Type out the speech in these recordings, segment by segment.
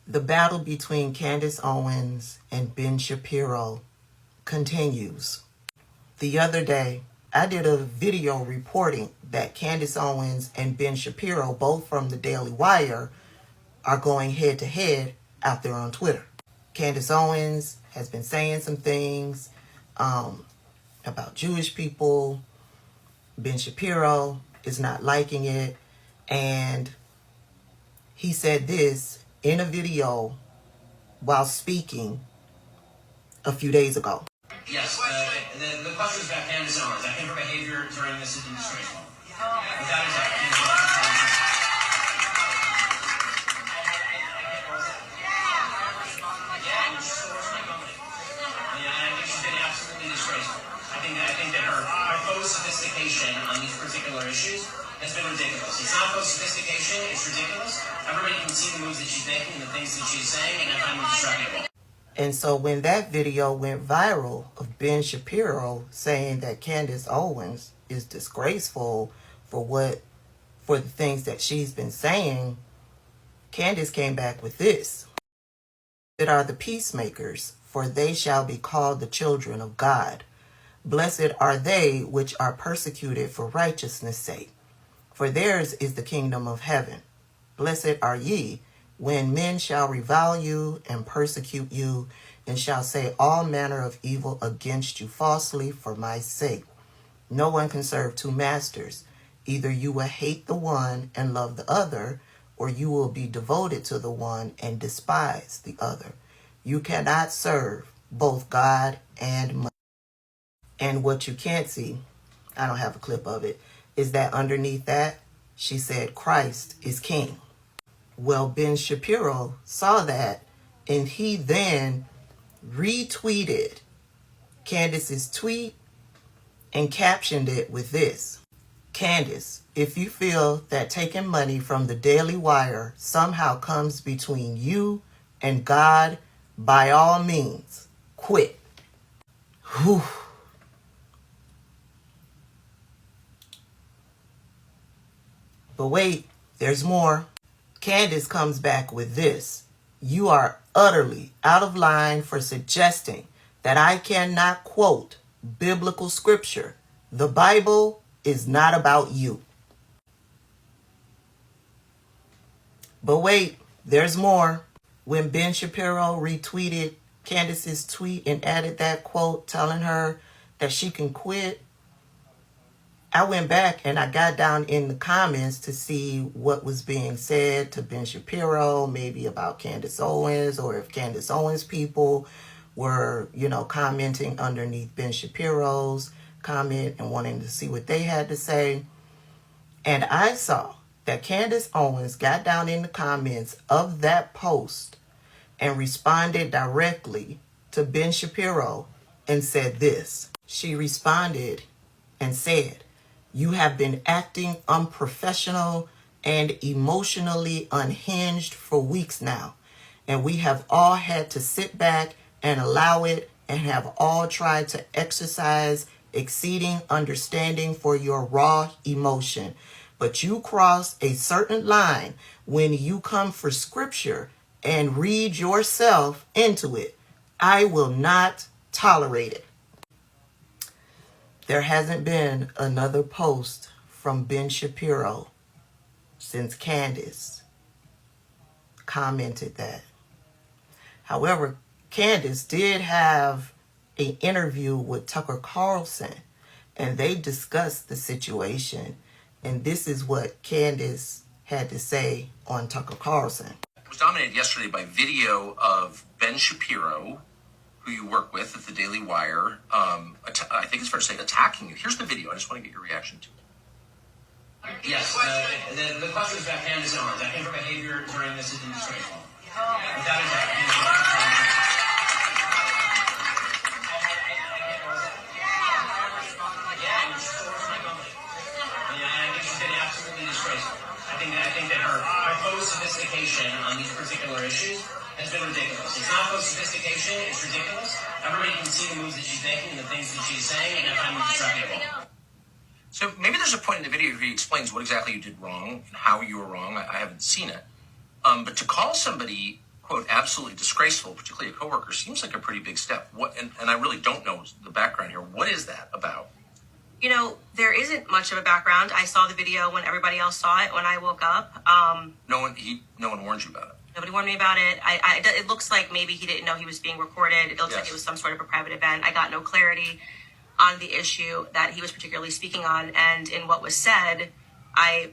The battle between Candace Owens and Ben Shapiro continues. The other day, I did a video reporting that Candace Owens and Ben Shapiro, both from the Daily Wire, are going head to head out there on Twitter. Candace Owens has been saying some things about Jewish people. Ben Shapiro is not liking it. And he said this in a video while speaking a few days ago. Yes, the question is about Candace Owens. I think her behavior during this is disgraceful. Without a doubt. I think she's been absolutely disgraceful. I think that her faux sophistication on these particular issues has been ridiculous. It's not faux sophistication, it's ridiculous. Everybody can see the moves that she's making and the things that she's saying, and I find them disreputable. And so when that video went viral of Ben Shapiro saying that Candace Owens is disgraceful for the things that she's been saying, Candace came back with this. Blessed are the peacemakers, for they shall be called the children of God. Blessed are they which are persecuted for righteousness' sake, for theirs is the kingdom of heaven. Blessed are ye, when men shall revile you and persecute you, and shall say all manner of evil against you falsely for my sake. No one can serve two masters. Either you will hate the one and love the other, or you will be devoted to the one and despise the other. You cannot serve both God and money. And what you can't see, I don't have a clip of it, is that underneath that, she said Christ is king. Well, Ben Shapiro saw that, and he then retweeted Candace's tweet and captioned it with this. Candace, if you feel that taking money from the Daily Wire somehow comes between you and God, by all means, quit. Whew. But wait, there's more. Candace comes back with this. You are utterly out of line for suggesting that I cannot quote biblical scripture. The Bible is not about you. But wait, there's more. When Ben Shapiro retweeted Candace's tweet and added that quote telling her that she can quit, I went back and I got down in the comments to see what was being said to Ben Shapiro, maybe about Candace Owens, or if Candace Owens people were, commenting underneath Ben Shapiro's comment and wanting to see what they had to say. And I saw that Candace Owens got down in the comments of that post and responded directly to Ben Shapiro and said this. She responded and said, "You have been acting unprofessional and emotionally unhinged for weeks now, and we have all had to sit back and allow it and have all tried to exercise exceeding understanding for your raw emotion. But you cross a certain line when you come for scripture and read yourself into it. I will not tolerate it." There hasn't been another post from Ben Shapiro since Candace commented that. However, Candace did have an interview with Tucker Carlson, and they discussed the situation. And this is what Candace had to say on Tucker Carlson. It was dominated yesterday by video of Ben Shapiro, who you work with at the Daily Wire, I think it's fair to say, attacking you. Here's the video. I just want to get your reaction to it. Yes, the question is about Candace Owens. I think her behavior during this is disgraceful. Without a doubt. I think that her faux sophistication on these particular issues has been ridiculous. It's not faux sophistication, it's ridiculous. Everybody can see the moves that she's making and the things that she's saying, and I find them disreputable. So maybe there's a point in the video where he explains what exactly you did wrong and how you were wrong. I haven't seen it. But to call somebody quote, absolutely disgraceful, particularly a coworker, seems like a pretty big step. What? And I really don't know the background here. What is that about? You know, there isn't much of a background. I saw the video when everybody else saw it when I woke up. No one warned you about it. Nobody warned me about it. It looks like maybe he didn't know he was being recorded. It looks like it was some sort of a private event. I got no clarity on the issue that he was particularly speaking on. And in what was said, I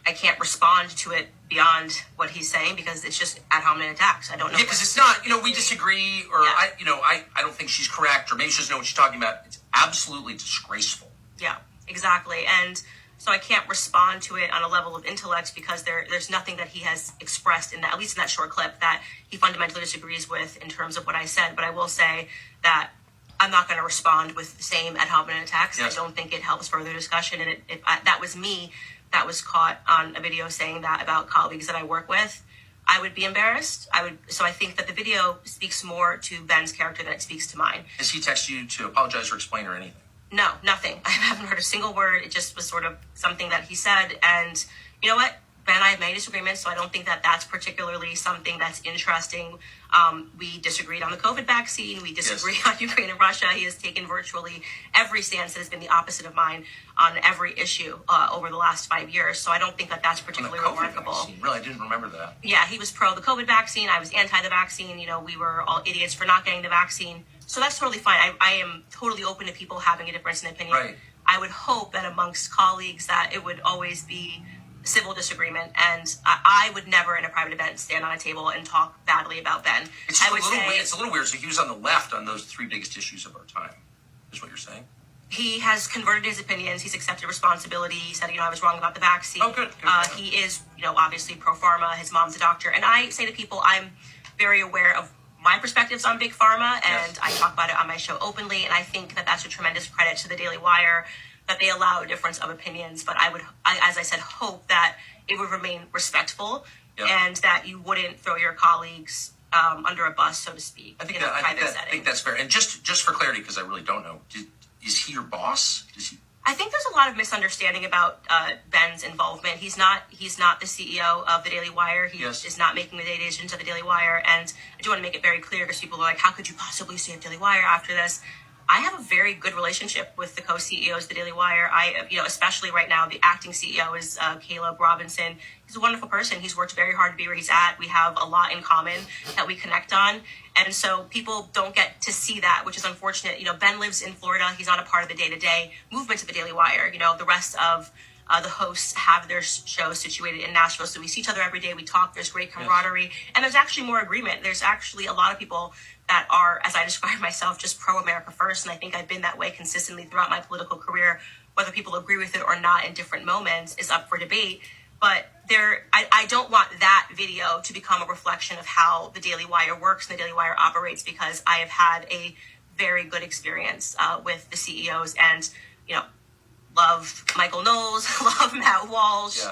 can't respond to it beyond what he's saying because it's just ad hominem attacks. I don't know. Yeah, because it's not, we disagree, or Yeah. I don't think she's correct, or maybe she doesn't know what she's talking about. It's absolutely disgraceful. Yeah, exactly. And so I can't respond to it on a level of intellect because there's nothing that he has expressed at least in that short clip, that he fundamentally disagrees with in terms of what I said. But I will say that I'm not going to respond with the same ad hominem attacks. Yes. I don't think it helps further discussion. And that was me that was caught on a video saying that about colleagues that I work with, I would be embarrassed. So I think that the video speaks more to Ben's character than it speaks to mine. Has he texted you to apologize or explain or anything? No, nothing. I haven't heard a single word. It just was sort of something that he said. And you know what? Ben and I have many disagreements, so I don't think that that's particularly something that's interesting. We disagreed on the COVID vaccine. We disagree on Ukraine and Russia. He has taken virtually every stance that has been the opposite of mine on every issue over the last 5 years. So I don't think that that's particularly remarkable. Vaccine. Really, I didn't remember that. Yeah, he was pro the COVID vaccine. I was anti the vaccine. We were all idiots for not getting the vaccine. So that's totally fine. I am totally open to people having a difference in opinion. Right. I would hope that amongst colleagues that it would always be civil disagreement, and I would never in a private event stand on a table and talk badly about Ben. It's a little weird. So he was on the left on those three biggest issues of our time, is what you're saying? He has converted his opinions. He's accepted responsibility. He said, I was wrong about the vaccine. Oh, good. He is, obviously pro-pharma. His mom's a doctor. And I say to people, I'm very aware of my perspectives on big pharma, and I talk about it on my show openly, and I think that that's a tremendous credit to the Daily Wire that they allow a difference of opinions. But I as I said, hope that it would remain respectful and that you wouldn't throw your colleagues under a bus, so to speak, I think that's fair. And just for clarity, because I really don't know, is he your boss? I think there's a lot of misunderstanding about Ben's involvement. He's not the CEO of the Daily Wire. He is not making the day-to-day decisions of the Daily Wire. And I do want to make it very clear because people are like, how could you possibly save Daily Wire after this? I have a very good relationship with the co-CEOs of the Daily Wire. Especially right now, the acting CEO is Caleb Robinson. He's a wonderful person. He's worked very hard to be where he's at. We have a lot in common that we connect on. And so people don't get to see that, which is unfortunate. Ben lives in Florida. He's not a part of the day-to-day movement of the Daily Wire. The rest of the hosts have their shows situated in Nashville. So we see each other every day. We talk. There's great camaraderie. And there's actually more agreement. There's actually a lot of people that are, as I describe myself, just pro-America first. And I think I've been that way consistently throughout my political career. Whether people agree with it or not in different moments is up for debate. But I don't want that video to become a reflection of how the Daily Wire works and the Daily Wire operates, because I have had a very good experience with the CEOs and, love Michael Knowles, love Matt Walsh,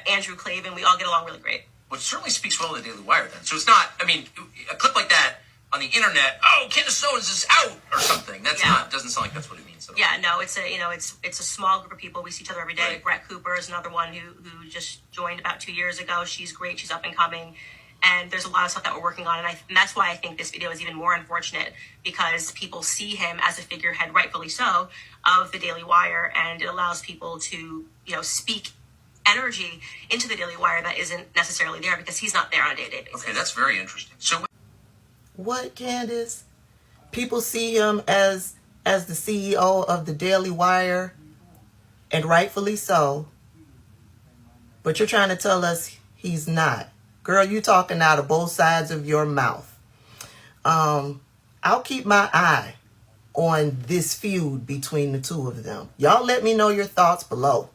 Andrew Klavan. We all get along really great. Well, it certainly speaks well of the Daily Wire then. So it's not, a clip like that on the internet, Candace Owens is out or something. That's doesn't sound like that's what it means. Yeah, no, it's a small group of people. We see each other every day. Right. Brett Cooper is another one who just joined about 2 years ago. She's great. She's up and coming. And there's a lot of stuff that we're working on. And that's why I think this video is even more unfortunate, because people see him as a figurehead, rightfully so, of the Daily Wire. And it allows people to, speak energy into the Daily Wire that isn't necessarily there because he's not there on a day-to-day basis. Okay, that's very interesting. So what, Candace? People see him as the CEO of the Daily Wire, and rightfully so. But you're trying to tell us he's not. Girl, you talking out of both sides of your mouth. I'll keep my eye on this feud between the two of them. Y'all let me know your thoughts below.